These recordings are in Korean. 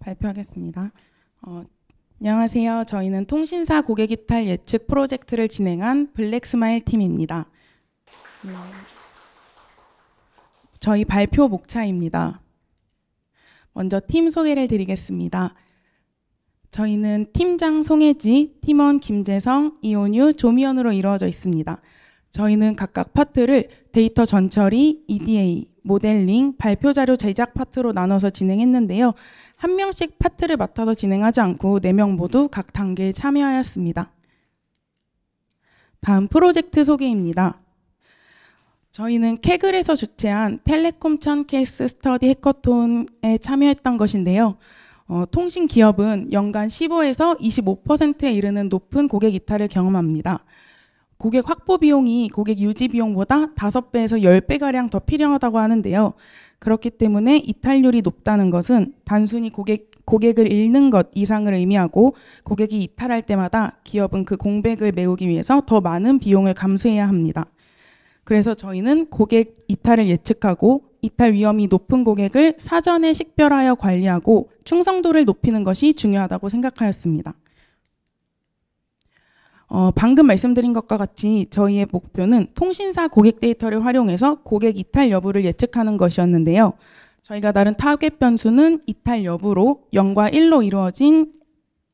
발표하겠습니다. 안녕하세요. 저희는 통신사 고객 이탈 예측 프로젝트를 진행한 블랙스마일 팀입니다. 저희 발표 목차입니다. 먼저 팀 소개를 드리겠습니다. 저희는 팀장 송혜지, 팀원 김재성, 이온유, 조미연으로 이루어져 있습니다. 저희는 각각 파트를 데이터 전처리, EDA, 모델링, 발표 자료 제작 파트로 나눠서 진행했는데요. 한 명씩 파트를 맡아서 진행하지 않고 4명 모두 각 단계에 참여하였습니다. 다음 프로젝트 소개입니다. 저희는 캐글에서 주최한 텔레콤 1000 케이스 스터디 해커톤에 참여했던 것인데요. 통신 기업은 연간 15에서 25%에 이르는 높은 고객 이탈을 경험합니다. 고객 확보 비용이 고객 유지 비용보다 5배에서 10배가량 더 필요하다고 하는데요. 그렇기 때문에 이탈률이 높다는 것은 단순히 고객을 잃는 것 이상을 의미하고 고객이 이탈할 때마다 기업은 그 공백을 메우기 위해서 더 많은 비용을 감수해야 합니다. 그래서 저희는 고객 이탈을 예측하고 이탈 위험이 높은 고객을 사전에 식별하여 관리하고 충성도를 높이는 것이 중요하다고 생각하였습니다. 방금 말씀드린 것과 같이 저희의 목표는 통신사 고객 데이터를 활용해서 고객 이탈 여부를 예측하는 것이었는데요. 저희가 다른 타겟 변수는 이탈 여부로 0과 1로 이루어진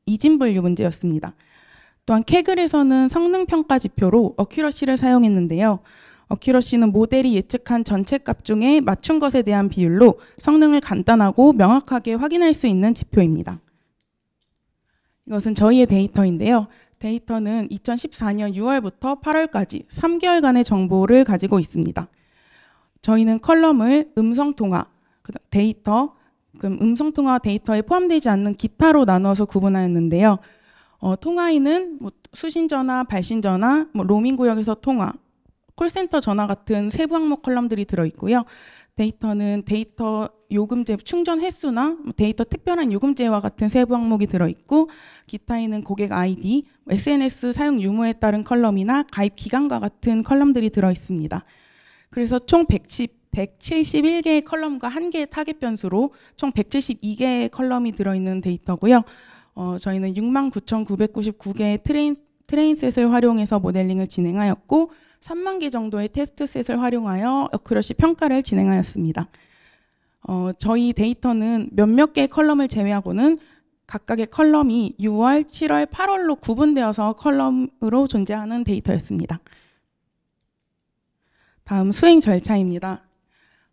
이진분류 문제였습니다. 또한 캐글에서는 성능평가 지표로 어큐러시를 사용했는데요. 어큐러시는 모델이 예측한 전체 값 중에 맞춘 것에 대한 비율로 성능을 간단하고 명확하게 확인할 수 있는 지표입니다. 이것은 저희의 데이터인데요. 데이터는 2014년 6월부터 8월까지 3개월간의 정보를 가지고 있습니다. 저희는 컬럼을 음성통화, 데이터, 음성통화 데이터에 포함되지 않는 기타로 나누어서 구분하였는데요. 통화에는 수신전화, 발신전화, 로밍구역에서 통화, 콜센터 전화 같은 세부 항목 컬럼들이 들어있고요. 데이터는 데이터 요금제 충전 횟수나 데이터 특별한 요금제와 같은 세부 항목이 들어있고 기타에는 고객 아이디, SNS 사용 유무에 따른 컬럼이나 가입 기간과 같은 컬럼들이 들어있습니다. 그래서 총 171개의 컬럼과 1개의 타겟 변수로 총 172개의 컬럼이 들어있는 데이터고요. 저희는 69,999개의 트레인셋을 활용해서 모델링을 진행하였고 3만 개 정도의 테스트셋을 활용하여 어큐러시 평가를 진행하였습니다. 저희 데이터는 몇몇 개의 컬럼을 제외하고는 각각의 컬럼이 6월, 7월, 8월로 구분되어서 컬럼으로 존재하는 데이터였습니다. 다음 수행 절차입니다.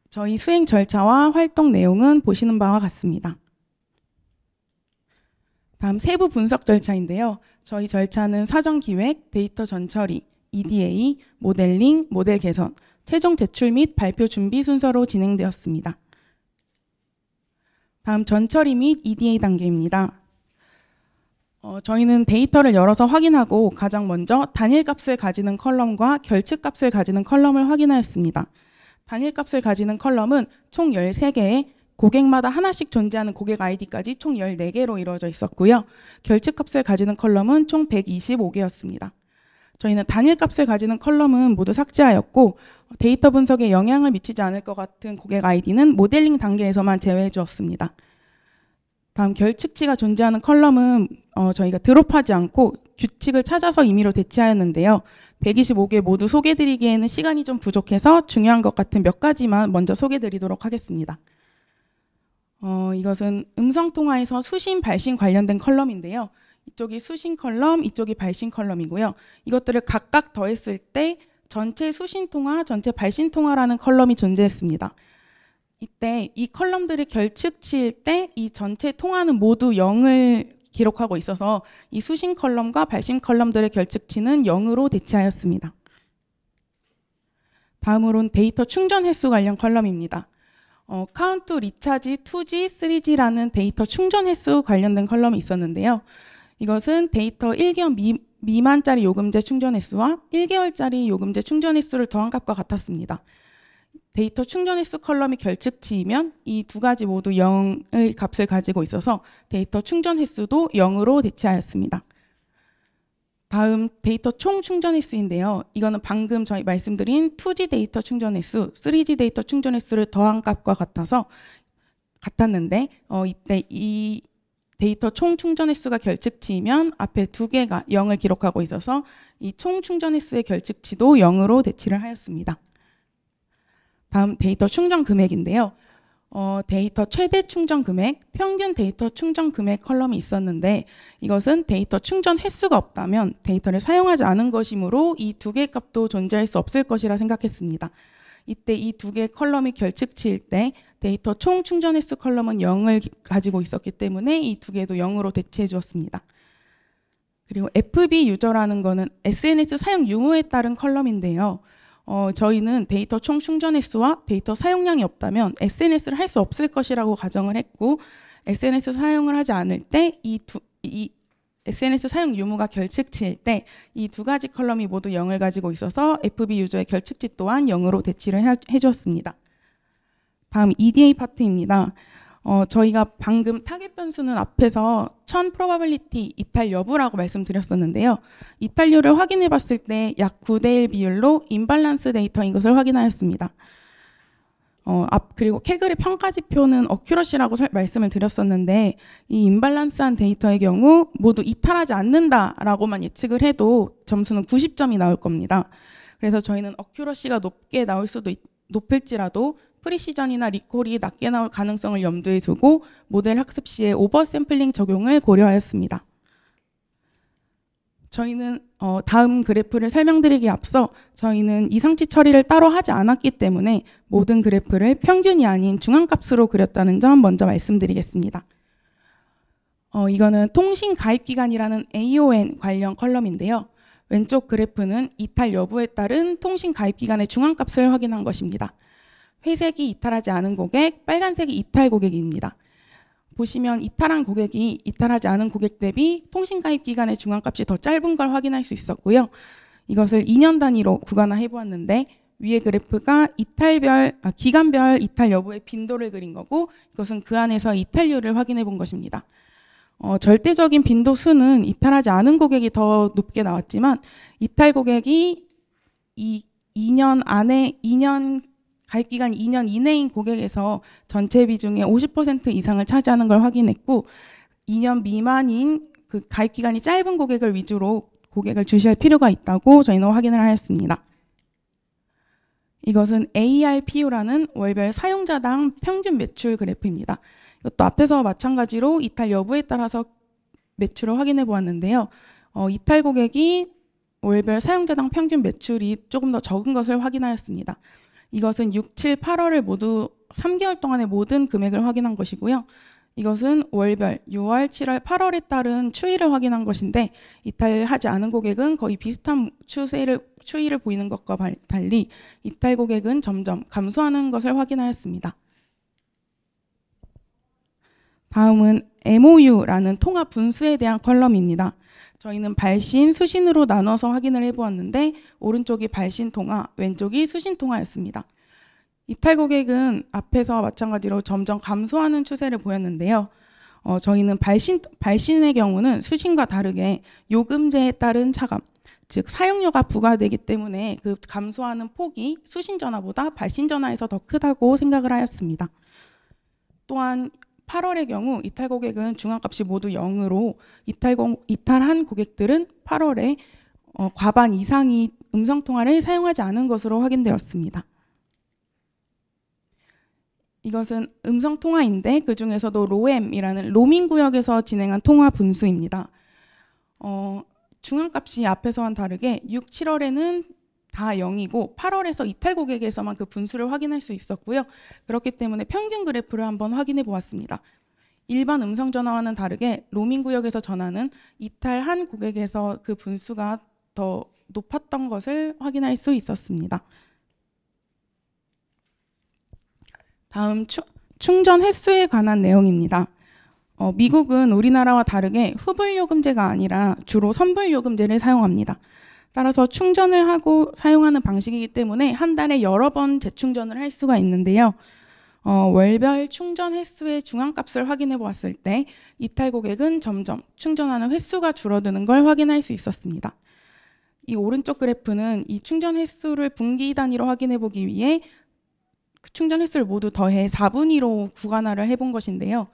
저희 수행 절차와 활동 내용은 보시는 바와 같습니다. 다음 세부 분석 절차인데요. 저희 절차는 사전 기획, 데이터 전처리, EDA, 모델링, 모델 개선, 최종 제출 및 발표 준비 순서로 진행되었습니다. 다음 전처리 및 EDA 단계입니다. 저희는 데이터를 열어서 확인하고 가장 먼저 단일값을 가지는 컬럼과 결측값을 가지는 컬럼을 확인하였습니다. 단일값을 가지는 컬럼은 총 13개에 고객마다 하나씩 존재하는 고객 아이디까지 총 14개로 이루어져 있었고요. 결측값을 가지는 컬럼은 총 125개였습니다. 저희는 단일값을 가지는 컬럼은 모두 삭제하였고 데이터 분석에 영향을 미치지 않을 것 같은 고객 아이디는 모델링 단계에서만 제외해 주었습니다. 다음 결측치가 존재하는 컬럼은 저희가 드롭하지 않고 규칙을 찾아서 임의로 대체하였는데요. 125개 모두 소개드리기에는 시간이 좀 부족해서 중요한 것 같은 몇 가지만 먼저 소개드리도록 하겠습니다. 이것은 음성통화에서 수신, 발신 관련된 컬럼인데요. 이쪽이 수신 컬럼, 이쪽이 발신 컬럼이고요. 이것들을 각각 더했을 때 전체 수신 통화, 전체 발신 통화라는 컬럼이 존재했습니다. 이때 이 컬럼들의 결측치일 때 이 전체 통화는 모두 0을 기록하고 있어서 이 수신 컬럼과 발신 컬럼들의 결측치는 0으로 대체하였습니다. 다음으로는 데이터 충전 횟수 관련 컬럼입니다. 카운트 리차지 2G, 3G라는 데이터 충전 횟수 관련된 컬럼이 있었는데요. 이것은 데이터 1개월 미만짜리 요금제 충전 횟수와 1개월짜리 요금제 충전 횟수를 더한 값과 같았습니다. 데이터 충전 횟수 컬럼이 결측치이면 이 두 가지 모두 0의 값을 가지고 있어서 데이터 충전 횟수도 0으로 대체하였습니다. 다음 데이터 총 충전 횟수인데요. 이거는 방금 저희 말씀드린 2G 데이터 충전 횟수, 3G 데이터 충전 횟수를 더한 값과 같아서 같았는데 이때 이 데이터 총 충전 횟수가 결측치이면 앞에 두 개가 0을 기록하고 있어서 이 총 충전 횟수의 결측치도 0으로 대치를 하였습니다. 다음 데이터 충전 금액인데요. 데이터 최대 충전 금액, 평균 데이터 충전 금액 컬럼이 있었는데 이것은 데이터 충전 횟수가 없다면 데이터를 사용하지 않은 것이므로 이 두 개의 값도 존재할 수 없을 것이라 생각했습니다. 이때 이 두 개의 컬럼이 결측치일 때 데이터 총 충전 횟수 컬럼은 0을 가지고 있었기 때문에 이 두 개도 0으로 대체해 주었습니다. 그리고 FB 유저라는 거는 SNS 사용 유무에 따른 컬럼인데요. 저희는 데이터 총 충전 횟수와 데이터 사용량이 없다면 SNS를 할 수 없을 것이라고 가정을 했고 SNS 사용을 하지 않을 때 이 SNS 사용 유무가 결측치일 때 이 두 가지 컬럼이 모두 0을 가지고 있어서 FB 유저의 결측치 또한 0으로 대치를 해주었습니다. 다음 EDA 파트입니다. 저희가 방금 타겟 변수는 앞에서 1000 probability 이탈 여부라고 말씀드렸었는데요. 이탈률을 확인해 봤을 때 약 9대1 비율로 임발란스 데이터인 것을 확인하였습니다. 그리고 케글의 평가 지표는 어큐러시라고 말씀을 드렸었는데 이 임발란스한 데이터의 경우 모두 이탈하지 않는다라고만 예측을 해도 점수는 90점이 나올 겁니다. 그래서 저희는 어큐러시가 높을지라도 프리시전이나 리콜이 낮게 나올 가능성을 염두에 두고 모델 학습 시에 오버샘플링 적용을 고려하였습니다. 저희는 다음 그래프를 설명드리기에 앞서 저희는 이상치 처리를 따로 하지 않았기 때문에 모든 그래프를 평균이 아닌 중앙값으로 그렸다는 점 먼저 말씀드리겠습니다. 이거는 통신가입기간이라는 AON 관련 컬럼인데요. 왼쪽 그래프는 이탈 여부에 따른 통신가입기간의 중앙값을 확인한 것입니다. 회색이 이탈하지 않은 고객, 빨간색이 이탈 고객입니다. 보시면 이탈한 고객이 이탈하지 않은 고객 대비 통신가입 기간의 중앙값이 더 짧은 걸 확인할 수 있었고요. 이것을 2년 단위로 구간화해 보았는데 위의 그래프가 기간별 이탈 여부의 빈도를 그린 거고 이것은 그 안에서 이탈률을 확인해 본 것입니다. 절대적인 빈도 수는 이탈하지 않은 고객이 더 높게 나왔지만 이탈 고객이 2년 가입기간이 2년 이내인 고객에서 전체 비중의 50% 이상을 차지하는 걸 확인했고 2년 미만인 그 가입기간이 짧은 고객을 위주로 고객을 주시할 필요가 있다고 저희는 확인을 하였습니다. 이것은 ARPU라는 월별 사용자당 평균 매출 그래프입니다. 이것도 앞에서 마찬가지로 이탈 여부에 따라서 매출을 확인해 보았는데요. 이탈 고객이 월별 사용자당 평균 매출이 조금 더 적은 것을 확인하였습니다. 이것은 6, 7, 8월을 모두 3개월 동안의 모든 금액을 확인한 것이고요. 이것은 월별 6월, 7월, 8월에 따른 추이를 확인한 것인데 이탈하지 않은 고객은 거의 비슷한 추이를 보이는 것과 달리 이탈 고객은 점점 감소하는 것을 확인하였습니다. 다음은 MOU라는 통화 분수에 대한 컬럼입니다. 저희는 발신, 수신으로 나눠서 확인을 해보았는데 오른쪽이 발신 통화, 왼쪽이 수신 통화였습니다. 이탈 고객은 앞에서 마찬가지로 점점 감소하는 추세를 보였는데요. 저희는 발신의 경우는 수신과 다르게 요금제에 따른 차감, 즉 사용료가 부과되기 때문에 그 감소하는 폭이 수신 전화보다 발신 전화에서 더 크다고 생각을 하였습니다. 또한 8월의 경우 이탈 고객은 중앙값이 모두 0으로 이탈한 고객들은 8월에 과반 이상이 음성통화를 사용하지 않은 것으로 확인되었습니다. 이것은 음성통화인데 그 중에서도 로엠이라는 로밍구역에서 진행한 통화 분수입니다. 중앙값이 앞에서와는 다르게 6, 7월에는 다 0이고 8월에서 이탈 고객에서만 그 분수를 확인할 수 있었고요. 그렇기 때문에 평균 그래프를 한번 확인해 보았습니다. 일반 음성 전화와는 다르게 로밍 구역에서 전화는 이탈한 고객에서 그 분수가 더 높았던 것을 확인할 수 있었습니다. 다음 충전 횟수에 관한 내용입니다. 미국은 우리나라와 다르게 후불요금제가 아니라 주로 선불요금제를 사용합니다. 따라서 충전을 하고 사용하는 방식이기 때문에 한 달에 여러 번 재충전을 할 수가 있는데요. 월별 충전 횟수의 중앙값을 확인해 보았을 때 이탈 고객은 점점 충전하는 횟수가 줄어드는 걸 확인할 수 있었습니다. 이 오른쪽 그래프는 이 충전 횟수를 분기 단위로 확인해 보기 위해 충전 횟수를 모두 더해 4분위로 구간화를 해본 것인데요.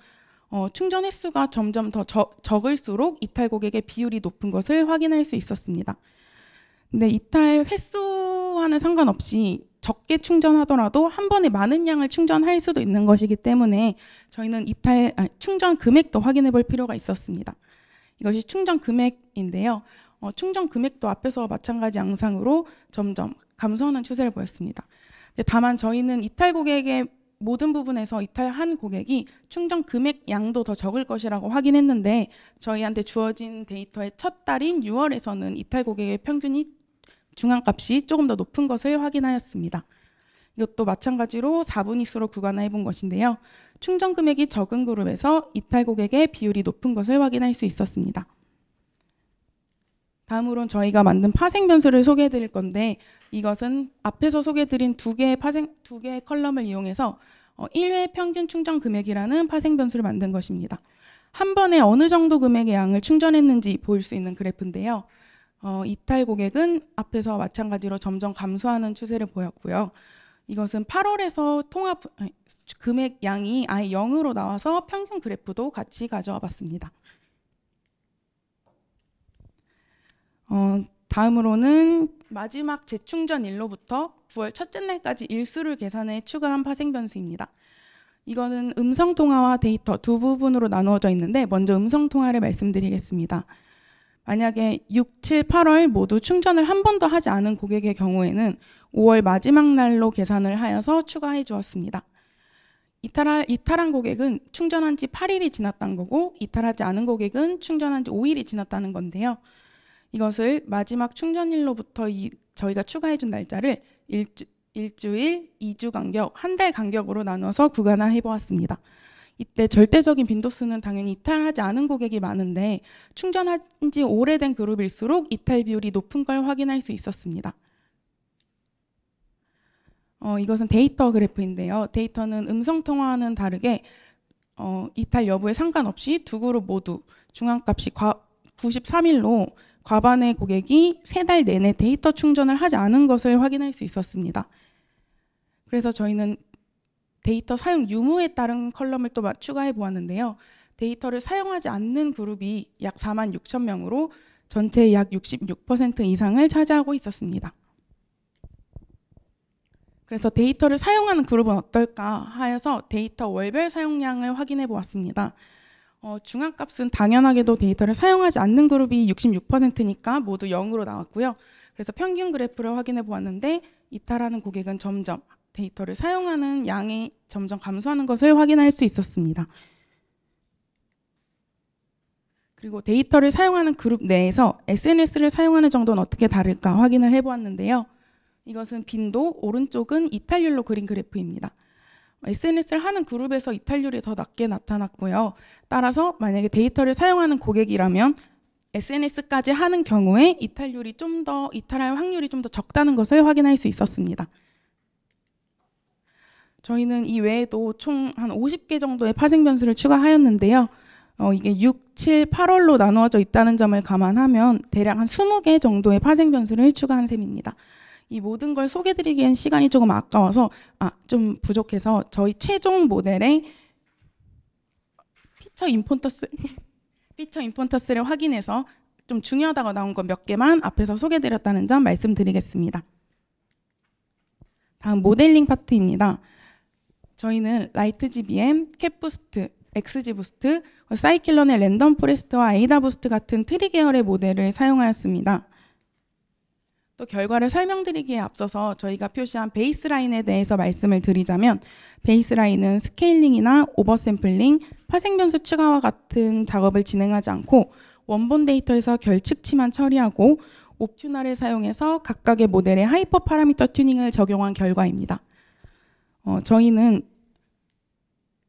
충전 횟수가 점점 더 적을수록 이탈 고객의 비율이 높은 것을 확인할 수 있었습니다. 근데 이탈 횟수와는 상관없이 적게 충전하더라도 한 번에 많은 양을 충전할 수도 있는 것이기 때문에 저희는 충전 금액도 확인해 볼 필요가 있었습니다. 이것이 충전 금액인데요. 충전 금액도 앞에서 마찬가지 양상으로 점점 감소하는 추세를 보였습니다. 다만 저희는 이탈 고객의 모든 부분에서 이탈한 고객이 충전 금액 양도 더 적을 것이라고 확인했는데 저희한테 주어진 데이터의 첫 달인 6월에서는 이탈 고객의 평균이 중앙값이 조금 더 높은 것을 확인하였습니다. 이것도 마찬가지로 4분위수로 구간화해 본 것인데요. 충전 금액이 적은 그룹에서 이탈 고객의 비율이 높은 것을 확인할 수 있었습니다. 다음으로는 저희가 만든 파생 변수를 소개해 드릴 건데 이것은 앞에서 소개해 드린 두 개의 컬럼을 이용해서 1회 평균 충전 금액이라는 파생 변수를 만든 것입니다. 한 번에 어느 정도 금액의 양을 충전했는지 보일 수 있는 그래프인데요. 이탈 고객은 앞에서 마찬가지로 점점 감소하는 추세를 보였고요. 이것은 8월에서 금액 양이 아예 0으로 나와서 평균 그래프도 같이 가져와 봤습니다. 다음으로는 마지막 재충전일로부터 9월 첫째 날까지 일수를 계산해 추가한 파생 변수입니다. 이거는 음성 통화와 데이터 두 부분으로 나누어져 있는데 먼저 음성 통화를 말씀드리겠습니다. 만약에 6, 7, 8월 모두 충전을 한 번도 하지 않은 고객의 경우에는 5월 마지막 날로 계산을 하여서 추가해 주었습니다. 이탈한 고객은 충전한 지 8일이 지났다는 거고 이탈하지 않은 고객은 충전한 지 5일이 지났다는 건데요. 이것을 마지막 충전일로부터 저희가 추가해 준 날짜를 일주일, 2주 간격, 한 달 간격으로 나눠서 구간화해 보았습니다. 이때 절대적인 빈도수는 당연히 이탈하지 않은 고객이 많은데 충전한 지 오래된 그룹일수록 이탈 비율이 높은 걸 확인할 수 있었습니다. 이것은 데이터 그래프인데요. 데이터는 음성통화와는 다르게 이탈 여부에 상관없이 두 그룹 모두 중앙값이 93일로 과반의 고객이 3달 내내 데이터 충전을 하지 않은 것을 확인할 수 있었습니다. 그래서 저희는 데이터 사용 유무에 따른 컬럼을 또 추가해 보았는데요. 데이터를 사용하지 않는 그룹이 약 46,000명으로 전체의 약 66% 이상을 차지하고 있었습니다. 그래서 데이터를 사용하는 그룹은 어떨까 하여서 데이터 월별 사용량을 확인해 보았습니다. 중앙값은 당연하게도 데이터를 사용하지 않는 그룹이 66%니까 모두 0으로 나왔고요. 그래서 평균 그래프를 확인해 보았는데 이탈하는 고객은 점점 데이터를 사용하는 양이 점점 감소하는 것을 확인할 수 있었습니다. 그리고 데이터를 사용하는 그룹 내에서 SNS를 사용하는 정도는 어떻게 다를까 확인을 해보았는데요. 이것은 빈도, 오른쪽은 이탈률로 그린 그래프입니다. SNS를 하는 그룹에서 이탈률이 더 낮게 나타났고요. 따라서 만약에 데이터를 사용하는 고객이라면 SNS까지 하는 경우에 이탈할 확률이 좀 더 적다는 것을 확인할 수 있었습니다. 저희는 이 외에도 총 한 50개 정도의 파생 변수를 추가하였는데요. 이게 6, 7, 8월로 나누어져 있다는 점을 감안하면 대략 한 20개 정도의 파생 변수를 추가한 셈입니다. 이 모든 걸 소개드리기엔 시간이 조금 아까워서 좀 부족해서 저희 최종 모델의 피처 임폰터스를 확인해서 좀 중요하다고 나온 것 몇 개만 앞에서 소개드렸다는 점 말씀드리겠습니다. 다음 모델링 파트입니다. 저희는 라이트 GBM, 캡 부스트, XG 부스트, 사이클론의 랜덤 포레스트와 에이다 부스트 같은 트리 계열의 모델을 사용하였습니다. 또 결과를 설명드리기에 앞서서 저희가 표시한 베이스라인에 대해서 말씀을 드리자면 베이스라인은 스케일링이나 오버샘플링, 파생 변수 추가와 같은 작업을 진행하지 않고 원본 데이터에서 결측치만 처리하고 옵튜널을 사용해서 각각의 모델의 하이퍼 파라미터 튜닝을 적용한 결과입니다. 저희는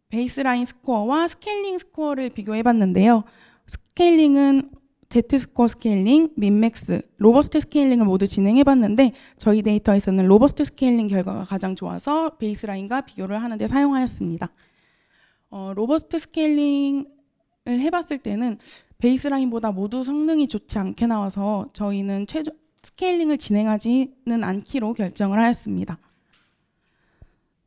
베이스라인 스코어와 스케일링 스코어를 비교해 봤는데요. 스케일링은 Z스코어 스케일링, 민맥스, 로버스트 스케일링을 모두 진행해 봤는데 저희 데이터에서는 로버스트 스케일링 결과가 가장 좋아서 베이스라인과 비교를 하는 데 사용하였습니다. 로버스트 스케일링을 해봤을 때는 베이스라인보다 모두 성능이 좋지 않게 나와서 저희는 스케일링을 진행하지는 않기로 결정을 하였습니다.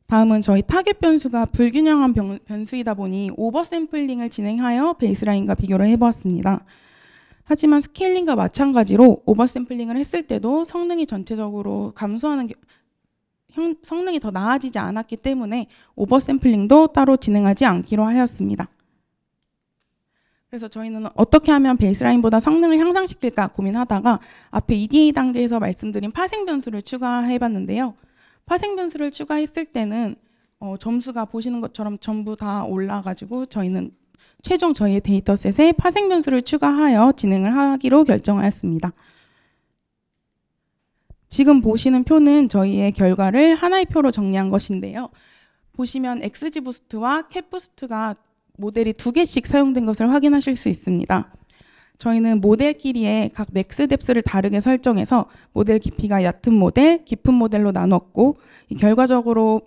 다음은 저희 타겟 변수가 불균형한 변수이다 보니 오버 샘플링을 진행하여 베이스라인과 비교를 해보았습니다. 하지만 스케일링과 마찬가지로 오버 샘플링을 했을 때도 성능이 전체적으로 성능이 더 나아지지 않았기 때문에 오버 샘플링도 따로 진행하지 않기로 하였습니다. 그래서 저희는 어떻게 하면 베이스라인보다 성능을 향상시킬까 고민하다가 앞에 EDA 단계에서 말씀드린 파생 변수를 추가해봤는데요. 파생 변수를 추가했을 때는 점수가 보시는 것처럼 전부 다 올라가지고 저희는 최종 저희의 데이터셋에 파생 변수를 추가하여 진행을 하기로 결정하였습니다. 지금 보시는 표는 저희의 결과를 하나의 표로 정리한 것인데요. 보시면 XG 부스트와 캡 부스트가 모델이 2개씩 사용된 것을 확인하실 수 있습니다. 저희는 모델끼리의 각 맥스 뎁스를 다르게 설정해서 모델 깊이가 얕은 모델, 깊은 모델로 나눴고 결과적으로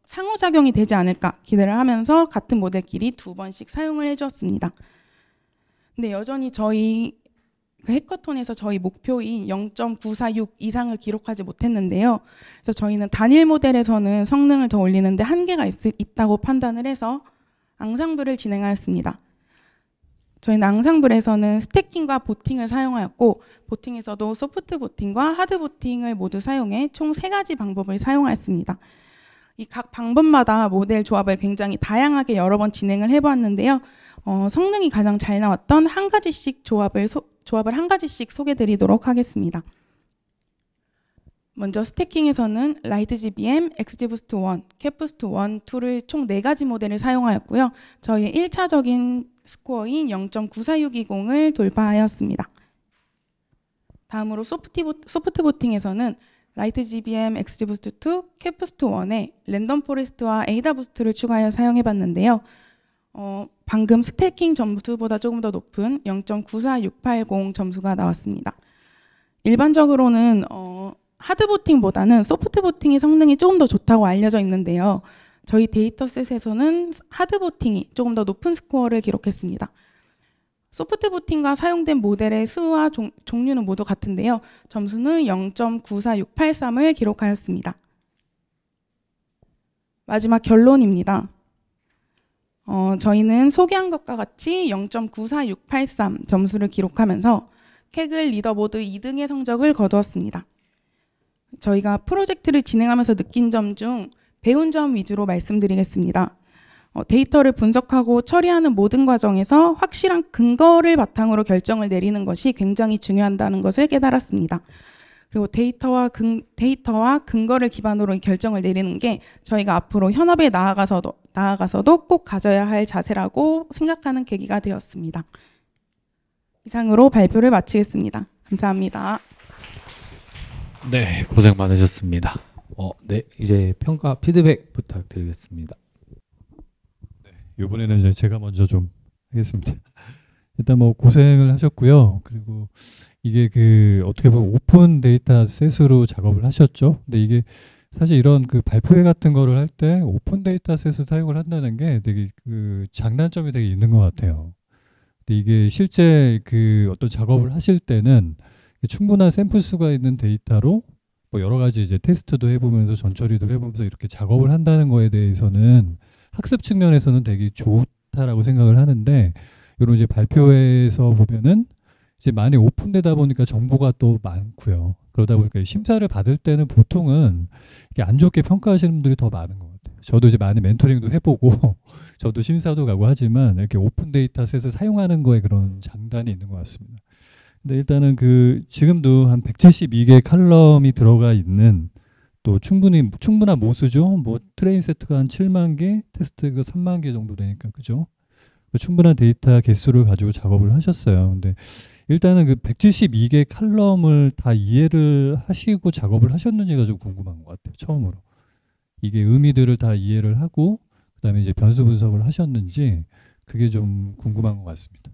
상호작용이 되지 않을까 기대를 하면서 같은 모델끼리 2번씩 사용을 해주었습니다. 근데 여전히 저희 해커톤에서 저희 목표인 0.946 이상을 기록하지 못했는데요. 그래서 저희는 단일 모델에서는 성능을 더 올리는데 한계가 있다고 판단을 해서 앙상블을 진행하였습니다. 저희는 앙상블에서는 스태킹과 보팅을 사용하였고 보팅에서도 소프트 보팅과 하드 보팅을 모두 사용해 총 3가지 방법을 사용하였습니다. 이 각 방법마다 모델 조합을 굉장히 다양하게 여러 번 진행을 해보았는데요. 성능이 가장 잘 나왔던 한 가지씩 조합을 한 가지씩 소개드리도록 하겠습니다. 먼저 스태킹에서는 라이트GBM, XGBoost1, CapBoost1, 2를 총 4가지 모델을 사용하였고요. 저희의 1차적인 스코어인 0.94620을 돌파하였습니다. 다음으로 소프트 보팅에서는 라이트GBM, XGBoost2, CapBoost1에 랜덤 포레스트와 에이다 부스트를 추가하여 사용해봤는데요. 방금 스태킹 점수보다 조금 더 높은 0.94680 점수가 나왔습니다. 일반적으로는 하드 보팅보다는 소프트 보팅의 성능이 조금 더 좋다고 알려져 있는데요. 저희 데이터셋에서는 하드 보팅이 조금 더 높은 스코어를 기록했습니다. 소프트 보팅과 사용된 모델의 수와 종류는 모두 같은데요. 점수는 0.94683을 기록하였습니다. 마지막 결론입니다. 저희는 소개한 것과 같이 0.94683 점수를 기록하면서 캐글 리더보드 2등의 성적을 거두었습니다. 저희가 프로젝트를 진행하면서 느낀 점 중 배운 점 위주로 말씀드리겠습니다. 데이터를 분석하고 처리하는 모든 과정에서 확실한 근거를 바탕으로 결정을 내리는 것이 굉장히 중요하다는 것을 깨달았습니다. 그리고 데이터와 근거를 기반으로 결정을 내리는 게 저희가 앞으로 현업에 나아가서도 꼭 가져야 할 자세라고 생각하는 계기가 되었습니다. 이상으로 발표를 마치겠습니다. 감사합니다. 네, 고생 많으셨습니다. 네, 이제 평가 피드백 부탁드리겠습니다. 네, 이번에는 이제 제가 먼저 좀 하겠습니다. 일단 뭐 고생을 하셨고요. 그리고 이게 어떻게 보면 오픈 데이터 셋으로 작업을 하셨죠. 근데 이게 사실 이런 발표회 같은 거를 할 때 오픈 데이터 셋을 사용을 한다는 게 되게 장단점이 되게 있는 것 같아요. 근데 이게 실제 어떤 작업을 하실 때는 충분한 샘플 수가 있는 데이터로 뭐 여러 가지 이제 테스트도 해보면서 전처리도 해보면서 이렇게 작업을 한다는 거에 대해서는 학습 측면에서는 되게 좋다라고 생각을 하는데, 이런 이제 발표회에서 보면은 이제 많이 오픈되다 보니까 정보가 또 많고요. 그러다 보니까 심사를 받을 때는 보통은 이게 안 좋게 평가하시는 분들이 더 많은 것 같아요. 저도 이제 많이 멘토링도 해보고 저도 심사도 가고 하지만 이렇게 오픈 데이터셋을 사용하는 거에 그런 장단이 있는 것 같습니다. 근데 일단은 지금도 한 172개 칼럼이 들어가 있는, 또 충분한 모수죠. 뭐 트레인 세트가 한 7만 개, 테스트가 3만 개 정도 되니까, 그죠? 충분한 데이터 개수를 가지고 작업을 하셨어요. 근데 일단은 172개 칼럼을 다 이해를 하시고 작업을 하셨는지가 좀 궁금한 것 같아요. 처음으로. 이게 의미들을 다 이해를 하고 그다음에 이제 변수 분석을 하셨는지, 그게 좀 궁금한 것 같습니다.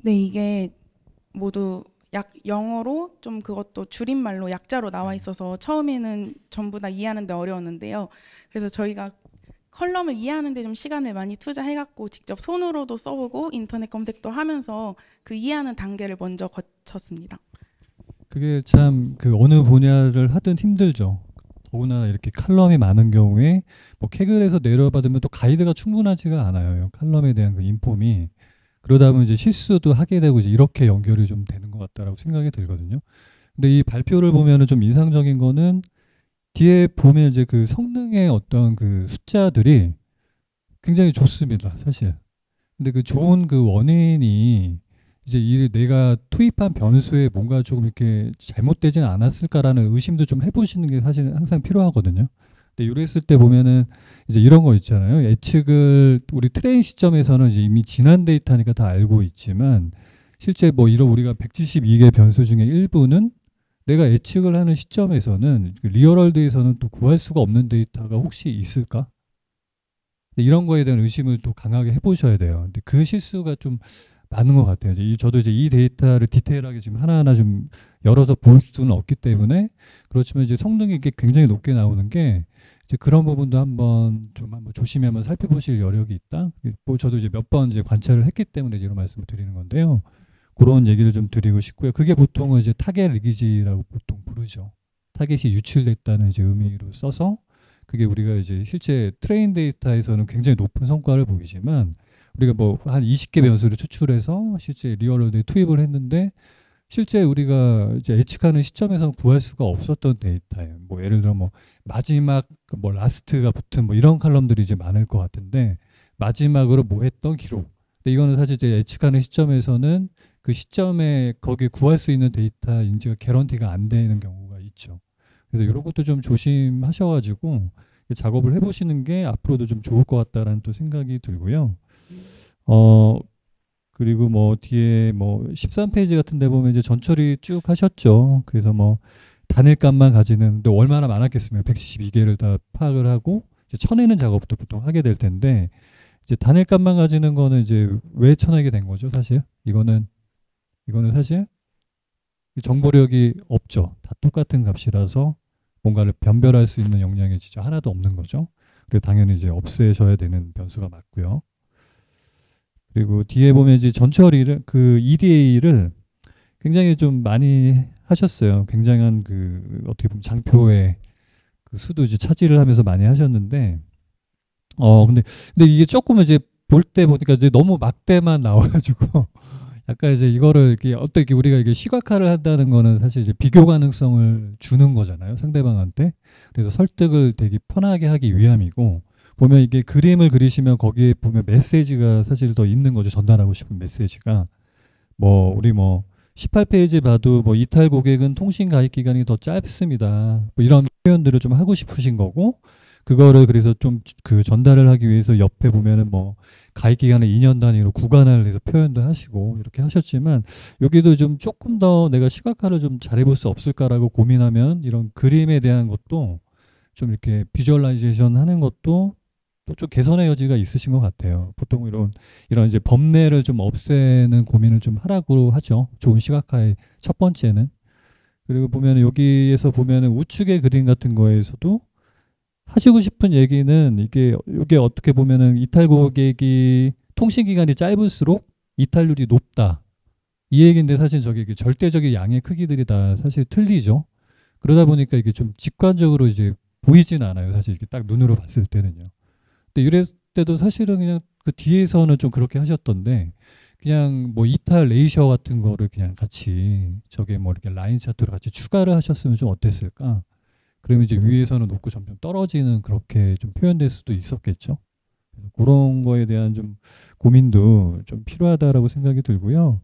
네, 이게 모두 영어로 좀 그것도 줄임말로 약자로 나와 있어서 처음에는 전부 다 이해하는데 어려웠는데요. 그래서 저희가 컬럼을 이해하는데 좀 시간을 많이 투자해갖고 직접 손으로도 써보고 인터넷 검색도 하면서 이해하는 단계를 먼저 거쳤습니다. 그게 참 그 어느 분야를 하든 힘들죠. 더구나 이렇게 칼럼이 많은 경우에 뭐 캐글에서 내려받으면 또 가이드가 충분하지가 않아요. 칼럼에 대한 그 인폼이. 그러다 보면 이제 실수도 하게 되고 이제 이렇게 연결이 좀 되는 것 같다라고 생각이 들거든요. 근데 이 발표를 보면은 좀 인상적인 거는 뒤에 보면 이제 그 성능의 어떤 그 숫자들이 굉장히 좋습니다, 사실. 근데 그 좋은 그 원인이 이제 이 내가 투입한 변수에 뭔가 조금 이렇게 잘못되진 않았을까라는 의심도 좀 해보시는 게 사실 항상 필요하거든요. 근데 이랬을 때 보면은 이제 이런 거 있잖아요. 예측을 우리 트레인 시점에서는 이제 이미 지난 데이터니까 다 알고 있지만 실제 뭐 이런 우리가 172개 변수 중에 일부는 내가 예측을 하는 시점에서는 그 리얼월드에서는 또 구할 수가 없는 데이터가 혹시 있을까? 이런 거에 대한 의심을 또 강하게 해보셔야 돼요. 근데 그 실수가 좀 많은 것 같아요. 저도 이제 이 데이터를 디테일하게 지금 하나하나 좀 열어서 볼 수는 없기 때문에 그렇지만 이제 성능이 이게 굉장히 높게 나오는 게 이제 그런 부분도 한번 조심히 한번 살펴보실 여력이 있다. 뭐 저도 이제 몇 번 이제 관찰을 했기 때문에 이런 말씀을 드리는 건데요. 그런 얘기를 좀 드리고 싶고요. 그게 보통은 이제 타겟 리기지라고 보통 부르죠. 타겟이 유출됐다는 이제 의미로 써서 그게 우리가 이제 실제 트레인 데이터에서는 굉장히 높은 성과를 보이지만 우리가 뭐 한 20개 변수를 추출해서 실제 리얼월드에 투입을 했는데 실제 우리가 이제 예측하는 시점에서는 구할 수가 없었던 데이터예요. 뭐 예를 들어 뭐 마지막 뭐 라스트가 붙은 뭐 이런 칼럼들이 이제 많을 것 같은데 마지막으로 뭐 했던 기록. 근데 이거는 사실 이제 예측하는 시점에서는 그 시점에 거기에 구할 수 있는 데이터 인지가 개런티가 안 되는 경우가 있죠. 그래서 이런 것도 좀 조심하셔가지고 작업을 해보시는 게 앞으로도 좀 좋을 것 같다라는 또 생각이 들고요. 그리고 뭐 뒤에 뭐 13페이지 같은 데 보면 이제 전처리 쭉 하셨죠. 그래서 뭐 단일값만 가지는 또 얼마나 많았겠으면 172개를 다 파악을 하고 이제 쳐내는 작업도 보통 하게 될 텐데 이제 단일값만 가지는 거는 이제 왜 쳐내게 된 거죠, 사실? 이거는 사실 정보력이 없죠. 다 똑같은 값이라서 뭔가를 변별할 수 있는 역량이 진짜 하나도 없는 거죠. 그리고 당연히 이제 없애셔야 되는 변수가 맞고요. 그리고 뒤에 보면 이제 전처리를 그 EDA를 굉장히 좀 많이 하셨어요. 굉장한 그 어떻게 보면 장표의 그 수도 이제 차지를 하면서 많이 하셨는데 근데 이게 조금 이제 볼 때 보니까 이제 너무 막대만 나와가지고 약간 이제 이거를 이렇게 어떻게 우리가 이게 시각화를 한다는 거는 사실 이제 비교 가능성을 주는 거잖아요, 상대방한테. 그래서 설득을 되게 편하게 하기 위함이고 보면 이게 그림을 그리시면 거기에 보면 메시지가 사실 더 있는 거죠. 전달하고 싶은 메시지가 뭐 우리 뭐 18페이지 봐도 뭐 이탈 고객은 통신 가입 기간이 더 짧습니다. 뭐 이런 표현들을 좀 하고 싶으신 거고 그거를 그래서 좀 그 전달을 하기 위해서 옆에 보면은 뭐 가입 기간을 2년 단위로 구간을 해서 표현도 하시고 이렇게 하셨지만 여기도 좀 조금 더 내가 시각화를 좀 잘해볼 수 없을까라고 고민하면 이런 그림에 대한 것도 좀 이렇게 비주얼라이제이션 하는 것도 또 좀 개선의 여지가 있으신 것 같아요. 보통 이런 이제 범례를 좀 없애는 고민을 좀 하라고 하죠. 좋은 시각화의 첫 번째는. 그리고 보면 여기에서 보면은 우측의 그림 같은 거에서도 하시고 싶은 얘기는 이게 어떻게 보면은 이탈 고객이 통신 기간이 짧을수록 이탈률이 높다. 이 얘기인데 사실 저게 절대적인 양의 크기들이 다 사실 틀리죠. 그러다 보니까 이게 좀 직관적으로 이제 보이진 않아요. 사실 이렇게 딱 눈으로 봤을 때는요. 근데 이럴 때도 사실은 그냥 그 뒤에서는 좀 그렇게 하셨던데 그냥 뭐 이탈 레이셔 같은 거를 그냥 같이 저게 뭐 이렇게 라인 차트로 같이 추가를 하셨으면 좀 어땠을까? 그러면 이제 위에서는 높고 점점 떨어지는 그렇게 좀 표현될 수도 있었겠죠. 그런 거에 대한 좀 고민도 좀 필요하다라고 생각이 들고요.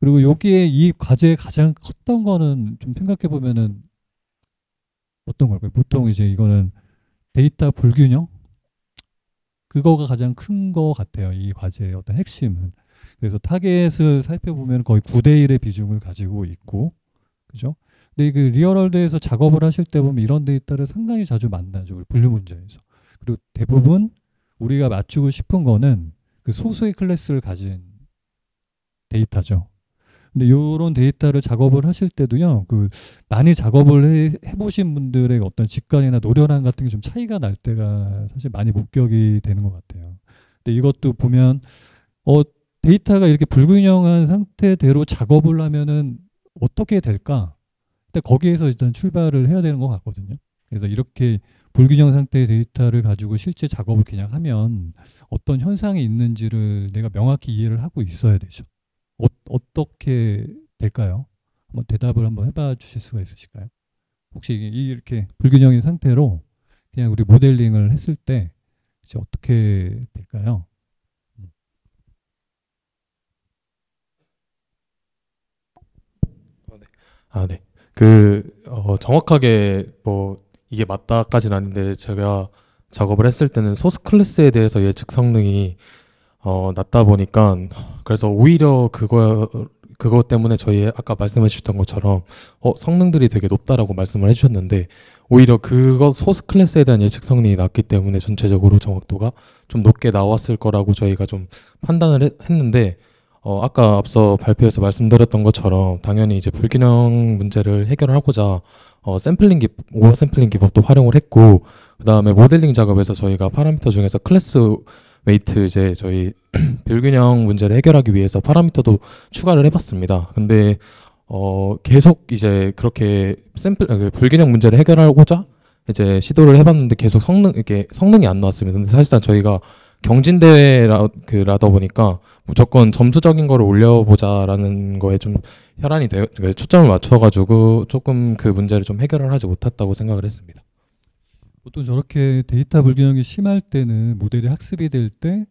그리고 여기에 이 과제의 가장 컸던 거는 좀 생각해 보면은 어떤 걸까요? 보통 이제 이거는 데이터 불균형? 그거가 가장 큰 거 같아요. 이 과제의 어떤 핵심은. 그래서 타겟을 살펴보면 거의 9대1의 비중을 가지고 있고, 그죠? 근데 그 리얼월드에서 작업을 하실 때 보면 이런 데이터를 상당히 자주 만나죠. 분류 문제에서. 그리고 대부분 우리가 맞추고 싶은 거는 그 소수의 클래스를 가진 데이터죠. 근데 이런 데이터를 작업을 하실 때도요, 그 많이 작업을 해보신 분들의 어떤 직관이나 노련함 같은 게 좀 차이가 날 때가 사실 많이 목격이 되는 것 같아요. 근데 이것도 보면 데이터가 이렇게 불균형한 상태대로 작업을 하면은 어떻게 될까? 일단 거기에서 일단 출발을 해야 되는 것 같거든요. 그래서 이렇게 불균형 상태의 데이터를 가지고 실제 작업을 그냥 하면 어떤 현상이 있는지를 내가 명확히 이해를 하고 있어야 되죠. 어떻게 될까요? 한번 대답을 한번 해봐 주실 수가 있으실까요? 혹시 이렇게 불균형인 상태로 그냥 우리 모델링을 했을 때 이제 어떻게 될까요? 네. 정확하게 뭐 이게 맞다까지는 아닌데 제가 작업을 했을 때는 소스 클래스에 대해서 예측 성능이 낮다 보니까 그래서 오히려 그거 때문에 저희 아까 말씀해 주셨던 것처럼 성능들이 되게 높다라고 말씀을 해주셨는데 오히려 그거 소스 클래스에 대한 예측 성능이 낮기 때문에 전체적으로 정확도가 좀 높게 나왔을 거라고 저희가 좀 판단을 했는데 아까 앞서 발표에서 말씀드렸던 것처럼 당연히 이제 불균형 문제를 해결하고자 오버 샘플링 기법도 활용을 했고 그 다음에 모델링 작업에서 저희가 파라미터 중에서 클래스 웨이트 이제 저희 불균형 문제를 해결하기 위해서 파라미터도 추가를 해봤습니다. 근데 계속 이제 그렇게 불균형 문제를 해결하고자 이제 시도를 해봤는데 계속 성능이 안 나왔습니다. 근데 사실상 저희가 경진대회라다 보니까 무조건 점수적인 거를 올려보자라는 거에 좀 초점을 맞춰가지고 조금 그 문제를 좀 해결을 하지 못했다고 생각을 했습니다. 보통 저렇게 데이터 불균형이 심할 때는 모델이 학습이 될 때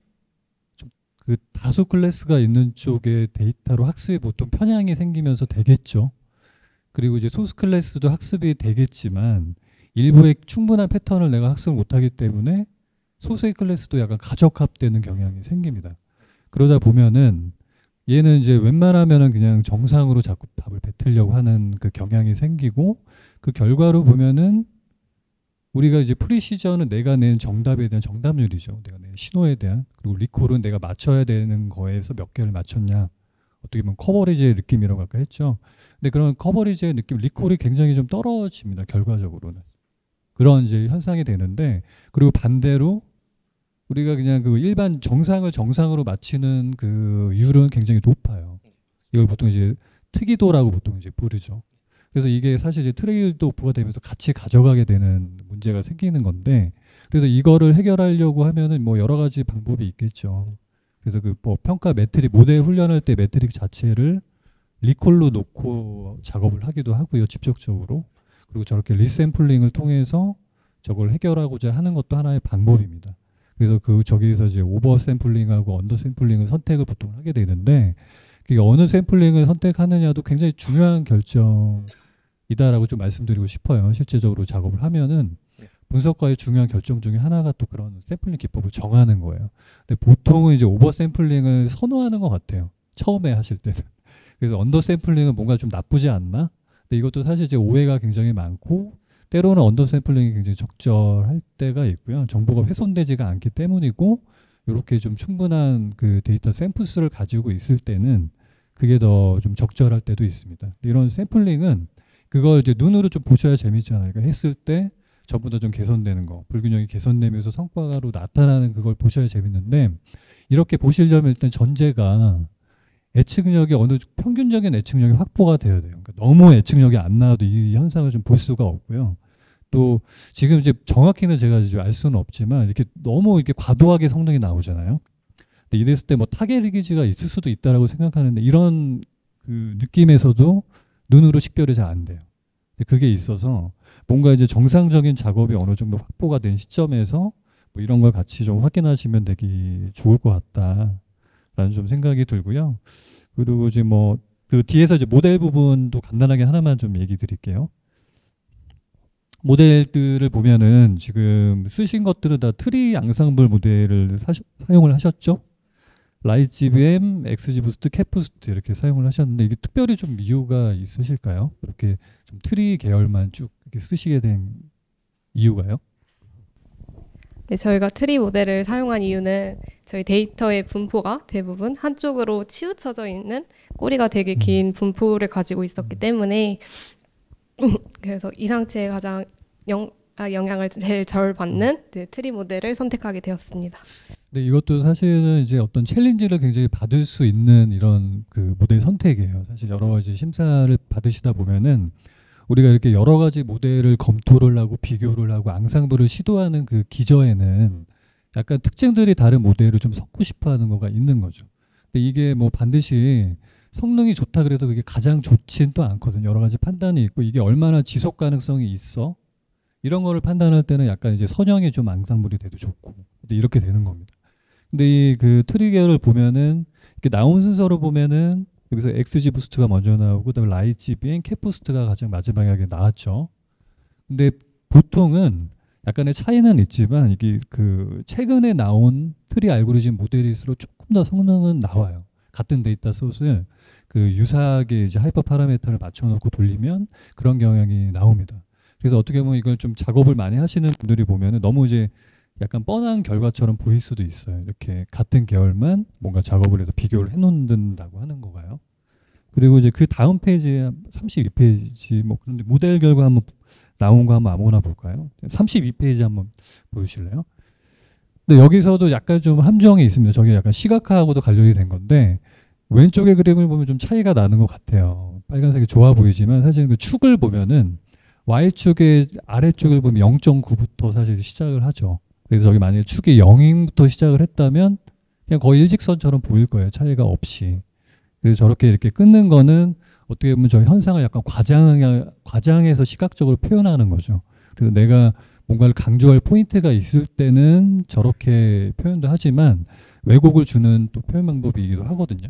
좀 그 다수 클래스가 있는 쪽의 데이터로 학습이 보통 편향이 생기면서 되겠죠. 그리고 이제 소스 클래스도 학습이 되겠지만 일부의 충분한 패턴을 내가 학습을 못하기 때문에 소수의 클래스도 약간 가적합되는 경향이 생깁니다. 그러다 보면은 얘는 이제 웬만하면은 그냥 정상으로 자꾸 답을 뱉으려고 하는 그 경향이 생기고 그 결과로 보면은 우리가 이제 프리시저는 내가 낸 정답에 대한 정답률이죠. 내가 낸 신호에 대한 그리고 리콜은 내가 맞춰야 되는 거에서 몇 개를 맞췄냐 어떻게 보면 커버리지의 느낌이라고 할까 했죠. 근데 그런 커버리지의 느낌 리콜이 굉장히 좀 떨어집니다. 결과적으로는 그런 이제 현상이 되는데 그리고 반대로 우리가 그냥 그 일반 정상을 정상으로 맞히는 그 율은 굉장히 높아요. 이걸 보통 이제 특이도라고 보통 이제 부르죠. 그래서 이게 사실 이제 트레이드 오프가 되면서 같이 가져가게 되는 문제가 생기는 건데 그래서 이거를 해결하려고 하면은 뭐 여러 가지 방법이 있겠죠. 그래서 그 뭐 평가 매트릭 모델 훈련할 때 매트릭 자체를 리콜로 놓고 작업을 하기도 하고요. 직접적으로. 그리고 저렇게 리샘플링을 통해서 저걸 해결하고자 하는 것도 하나의 방법입니다. 그래서 저기에서 이제 오버 샘플링하고 언더 샘플링을 선택을 보통 하게 되는데 그게 어느 샘플링을 선택하느냐도 굉장히 중요한 결정이다라고 좀 말씀드리고 싶어요. 실제적으로 작업을 하면은 분석과의 중요한 결정 중에 하나가 또 그런 샘플링 기법을 정하는 거예요. 근데 보통은 이제 오버 샘플링을 선호하는 것 같아요. 처음에 하실 때는. 그래서 언더 샘플링은 뭔가 좀 나쁘지 않나? 근데 이것도 사실 이제 오해가 굉장히 많고 때로는 언더 샘플링이 굉장히 적절할 때가 있고요. 정보가 훼손되지가 않기 때문이고 이렇게 좀 충분한 그 데이터 샘플 수를 가지고 있을 때는 그게 더 좀 적절할 때도 있습니다. 이런 샘플링은 그걸 이제 눈으로 좀 보셔야 재밌잖아요. 그러니까 했을 때 전보다 좀 개선되는 거, 불균형이 개선되면서 성과로 나타나는 그걸 보셔야 재밌는데 이렇게 보시려면 일단 전제가 예측력이 어느 평균적인 예측력이 확보가 되어야 돼요. 그러니까 너무 예측력이 안 나와도 이 현상을 좀 볼 수가 없고요. 또 지금 이제 정확히는 제가 이제 알 수는 없지만 이렇게 너무 이렇게 과도하게 성능이 나오잖아요. 근데 이랬을 때 뭐 타겟 리기지가 있을 수도 있다라고 생각하는데 이런 그 느낌에서도 눈으로 식별이 잘 안 돼요. 그게 있어서 뭔가 이제 정상적인 작업이 어느 정도 확보가 된 시점에서 뭐 이런 걸 같이 좀 확인하시면 되기 좋을 것 같다라는 좀 생각이 들고요. 그리고 이제 뭐 그 뒤에서 이제 모델 부분도 간단하게 하나만 좀 얘기 드릴게요. 모델들을 보면은 지금 쓰신 것들은 다 트리 앙상블 모델을 사용을 하셨죠? 라이지비엠, 엑스지부스트, 캡부스트 이렇게 사용을 하셨는데 이게 특별히 좀 이유가 있으실까요? 이렇게 좀 트리 계열만 쭉 이렇게 쓰시게 된 이유가요? 네, 저희가 트리 모델을 사용한 이유는 저희 데이터의 분포가 대부분 한쪽으로 치우쳐져 있는 꼬리가 되게 긴 분포를 가지고 있었기 때문에 그래서 이상치에 가장 영향을 제일 덜 받는 트리 모델을 선택하게 되었습니다. 네, 이것도 사실은 이제 어떤 챌린지를 굉장히 받을 수 있는 이런 그 모델 선택이에요. 사실 여러 가지 심사를 받으시다 보면은 우리가 이렇게 여러 가지 모델을 검토를 하고 비교를 하고 앙상블을 시도하는 그 기저에는 약간 특징들이 다른 모델을 좀 섞고 싶어 하는 거가 있는 거죠. 근데 이게 뭐 반드시 성능이 좋다 그래서 그게 가장 좋진 또 않거든요. 여러 가지 판단이 있고 이게 얼마나 지속 가능성이 있어 이런 거를 판단할 때는 약간 이제 선형이 좀 앙상블이 돼도 좋고 이렇게 되는 겁니다. 근데 이 그 트리거를 보면은 이렇게 나온 순서로 보면은 여기서 XG 부스트가 먼저 나오고 그다음에 라이지 비행 캡 부스트가 가장 마지막에 나왔죠. 근데 보통은 약간의 차이는 있지만 이게 그 최근에 나온 트리 알고리즘 모델일수록 조금 더 성능은 나와요. 같은 데이터 소스를 그 유사하게 이제 하이퍼 파라미터를 맞춰놓고 돌리면 그런 경향이 나옵니다. 그래서 어떻게 보면 이걸 좀 작업을 많이 하시는 분들이 보면은 너무 이제 약간 뻔한 결과처럼 보일 수도 있어요. 이렇게 같은 계열만 뭔가 작업을 해서 비교를 해놓는다고 하는 거가요. 그리고 이제 그 다음 페이지 32페이지 뭐 그런데 모델 결과 한번 나온 거 한번 아무거나 볼까요? 32페이지 한번 보여주실래요? 근데 여기서도 약간 좀 함정이 있습니다. 저게 약간 시각화하고도 관련이 된 건데 왼쪽의 그림을 보면 좀 차이가 나는 것 같아요. 빨간색이 좋아 보이지만 사실 그 축을 보면은 Y축의 아래쪽을 보면 0.9부터 사실 시작을 하죠. 그래서 저기 만약에 축이 0부터 시작을 했다면 그냥 거의 일직선처럼 보일 거예요. 차이가 없이. 그래서 저렇게 이렇게 끊는 거는 어떻게 보면 저 현상을 약간 과장해서 시각적으로 표현하는 거죠. 그래서 내가 뭔가를 강조할 포인트가 있을 때는 저렇게 표현도 하지만 왜곡을 주는 또 표현 방법이기도 하거든요.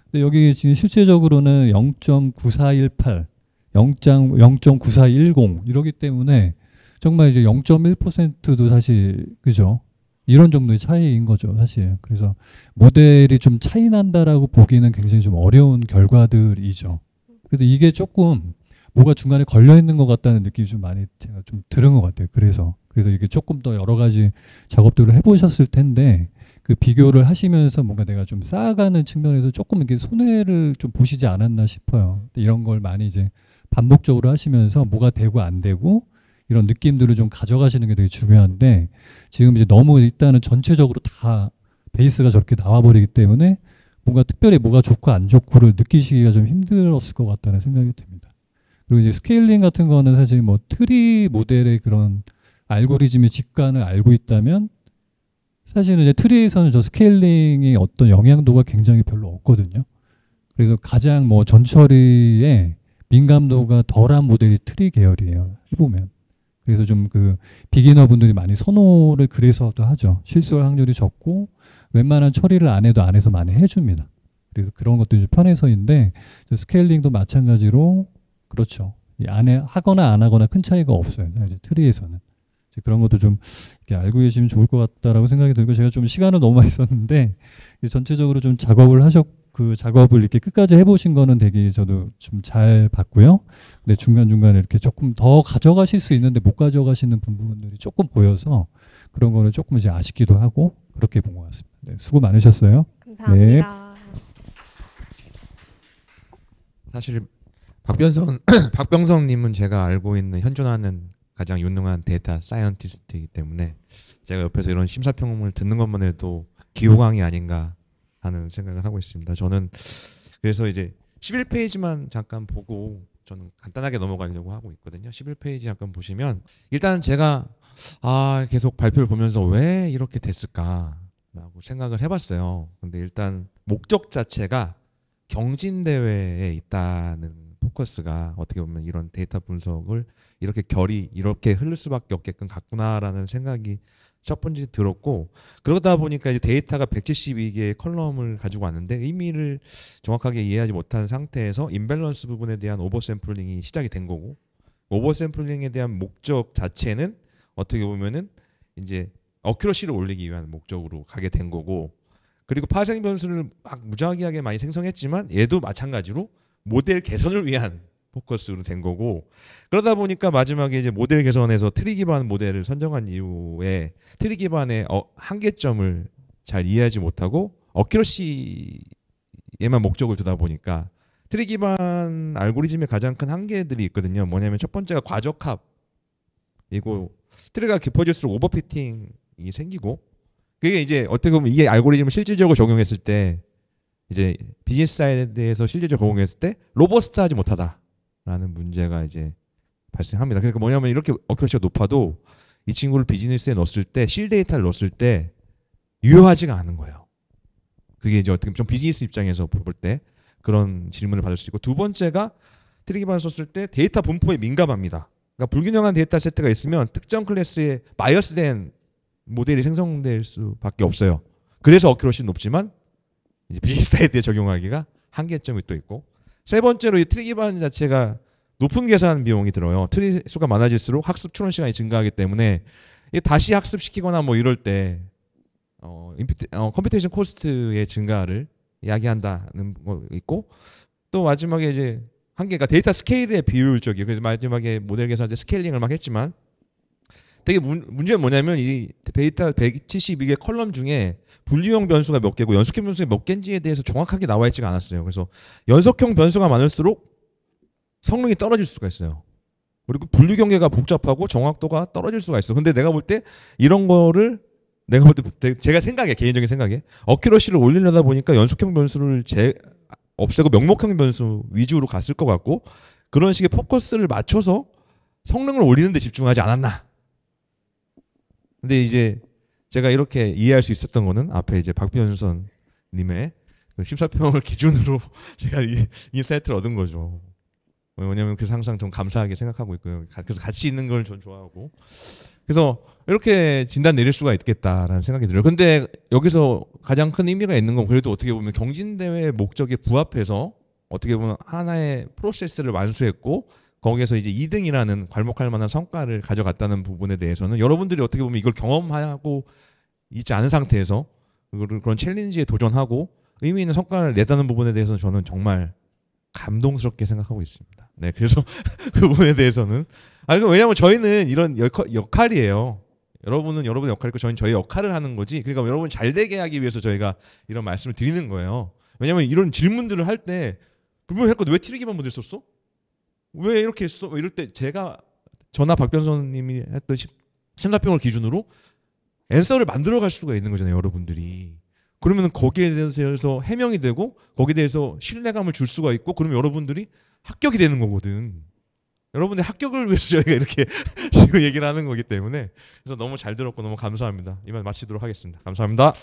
근데 여기 지금 실제적으로는 0.9418, 0.9410 이러기 때문에 정말 이제 0.1%도 사실 그죠? 이런 정도의 차이인 거죠, 사실. 그래서 모델이 좀 차이 난다라고 보기는 굉장히 좀 어려운 결과들이죠. 그래서 이게 조금 뭐가 중간에 걸려 있는 것 같다는 느낌이 좀 많이 제가 좀 들은 것 같아요. 그래서 이게 조금 더 여러 가지 작업들을 해보셨을 텐데 그 비교를 하시면서 뭔가 내가 좀 쌓아가는 측면에서 조금 이렇게 손해를 좀 보시지 않았나 싶어요. 이런 걸 많이 이제 반복적으로 하시면서 뭐가 되고 안 되고 이런 느낌들을 좀 가져가시는 게 되게 중요한데 지금 이제 너무 일단은 전체적으로 다 베이스가 저렇게 나와버리기 때문에 뭔가 특별히 뭐가 좋고 안 좋고를 느끼시기가 좀 힘들었을 것 같다는 생각이 듭니다. 그리고 이제 스케일링 같은 거는 사실 뭐 트리 모델의 그런 알고리즘의 직관을 알고 있다면 사실은 이제 트리에서는 저 스케일링이 어떤 영향도가 굉장히 별로 없거든요. 그래서 가장 뭐 전처리에 민감도가 덜한 모델이 트리 계열이에요. 해보면. 그래서 좀 그 비기너 분들이 많이 선호를 그래서도 하죠. 실수할 확률이 적고 웬만한 처리를 안 해도 안에서 많이 해줍니다. 그래서 그런 것도 이제 편해서인데 스케일링도 마찬가지로 그렇죠. 이 안에 하거나 안 하거나 큰 차이가 없어요. 이제 트리에서는. 이제 그런 것도 좀 이렇게 알고 계시면 좋을 것 같다라고 생각이 들고 제가 좀 시간을 너무 많이 썼는데 전체적으로 좀 그 작업을 이렇게 끝까지 해보신 거는 되게 저도 좀 잘 봤고요. 근데 중간중간에 이렇게 조금 더 가져가실 수 있는데 못 가져가시는 부분들이 조금 보여서 그런 거를 조금 이제 아쉽기도 하고 그렇게 본 것 같습니다. 네, 수고 많으셨어요. 감사합니다. 사실 박병성님은 제가 알고 있는 현존하는 가장 유능한 데이터 사이언티스트이기 때문에 제가 옆에서 이런 심사평을 듣는 것만 해도 기호강이 아닌가 하는 생각을 하고 있습니다. 저는 그래서 이제 11페이지만 잠깐 보고 저는 간단하게 넘어가려고 하고 있거든요. 11페이지 잠깐 보시면 일단 제가 계속 발표를 보면서 왜 이렇게 됐을까라고 생각을 해봤어요. 근데 일단 목적 자체가 경진대회에 있다는 포커스가 어떻게 보면 이런 데이터 분석을 이렇게 결이 이렇게 흐를 수밖에 없게끔 갔구나라는 생각이 첫 번째 들었고 그러다 보니까 이제 데이터가 172개의 컬럼을 가지고 왔는데 의미를 정확하게 이해하지 못한 상태에서 임밸런스 부분에 대한 오버샘플링이 시작이 된 거고 오버샘플링에 대한 목적 자체는 어떻게 보면은 이제 어큐러시를 올리기 위한 목적으로 가게 된 거고 그리고 파생 변수를 막 무작위하게 많이 생성했지만 얘도 마찬가지로 모델 개선을 위한 포커스로 된 거고 그러다 보니까 마지막에 이제 모델 개선에서 트리 기반 모델을 선정한 이후에 트리 기반의 한계점을 잘 이해하지 못하고 어큐러시에만 목적을 두다 보니까 트리 기반 알고리즘의 가장 큰 한계들이 있거든요. 뭐냐면 첫 번째가 과적합이고 트리가 깊어질수록 오버피팅이 생기고 그게 이제 어떻게 보면 이게 알고리즘을 실질적으로 적용했을 때 이제 비즈니스 사이드에서 실질적으로 적용했을 때 로버스트하지 못하다라는 문제가 이제 발생합니다. 그러니까 뭐냐면 이렇게 어큐러시가 높아도 이 친구를 비즈니스에 넣었을 때 실 데이터를 넣었을 때 유효하지가 않은 거예요. 그게 이제 어떻게 보면 좀 비즈니스 입장에서 볼 때 그런 질문을 받을 수 있고, 두 번째가 트리 기반을 썼을 때 데이터 분포에 민감합니다. 그러니까 불균형한 데이터 세트가 있으면 특정 클래스에 바이어스된 모델이 생성될 수밖에 없어요. 그래서 어큐러시 높지만 이제 비즈니스 사이드에 적용하기가 한계점이 또 있고, 세 번째로 이 트리 기반 자체가 높은 계산 비용이 들어요. 트리 수가 많아질수록 학습 추론 시간이 증가하기 때문에 다시 학습시키거나 뭐 이럴 때 컴퓨테이션 코스트의 증가를 이야기한다는 거 있고, 또 마지막에 이제 한계가 데이터 스케일의 비효율적이에요. 그래서 마지막에 모델 계산할 때 스케일링을 막 했지만 되게 문제는 뭐냐면 이 데이터 172개 컬럼 중에 분류형 변수가 몇 개고 연속형 변수가 몇 개인지에 대해서 정확하게 나와 있지가 않았어요. 그래서 연속형 변수가 많을수록 성능이 떨어질 수가 있어요. 그리고 분류 경계가 복잡하고 정확도가 떨어질 수가 있어. 근데 내가 볼 때 이런 거를 내가 볼 때 제가 생각에, 개인적인 생각에 어큐러시를 올리려다 보니까 연속형 변수를 없애고 명목형 변수 위주로 갔을 것 같고, 그런 식의 포커스를 맞춰서 성능을 올리는 데 집중하지 않았나. 근데 이제 제가 이렇게 이해할 수 있었던 거는 앞에 이제 박변선 님의 그 심사평을 기준으로 제가 이 인사이트를 얻은 거죠. 왜냐면 그래서 항상 좀 감사하게 생각하고 있고요. 그래서 같이 있는 걸 전 좋아하고. 그래서 이렇게 진단 내릴 수가 있겠다라는 생각이 들어요. 근데 여기서 가장 큰 의미가 있는 건 그래도 어떻게 보면 경진대회 목적에 부합해서 어떻게 보면 하나의 프로세스를 완수했고 거기에서 이제 2등이라는 괄목할 만한 성과를 가져갔다는 부분에 대해서는 여러분들이 어떻게 보면 이걸 경험하고 있지 않은 상태에서 그런 챌린지에 도전하고 의미 있는 성과를 냈다는 부분에 대해서는 저는 정말 감동스럽게 생각하고 있습니다. 네, 그래서 그 부분에 대해서는 왜냐하면 저희는 이런 역할이에요. 여러분은 여러분의 역할이고 저희는 저희 역할을 하는 거지. 그러니까 여러분 잘 되게 하기 위해서 저희가 이런 말씀을 드리는 거예요. 왜냐하면 이런 질문들을 할 때 분명히 할 거 왜 트리기반 모델 썼어? 왜 이렇게 했어? 이럴 때 제가 저나 박변선님이 했던 심사평을 기준으로 앤서를 만들어갈 수가 있는 거잖아요, 여러분들이. 그러면 거기에 대해서 해명이 되고 거기에 대해서 신뢰감을 줄 수가 있고, 그러면 여러분들이 합격이 되는 거거든. 여러분의 합격을 위해서 저희가 이렇게 지금 얘기를 하는 거기 때문에. 그래서 너무 잘 들었고 너무 감사합니다. 이만 마치도록 하겠습니다. 감사합니다.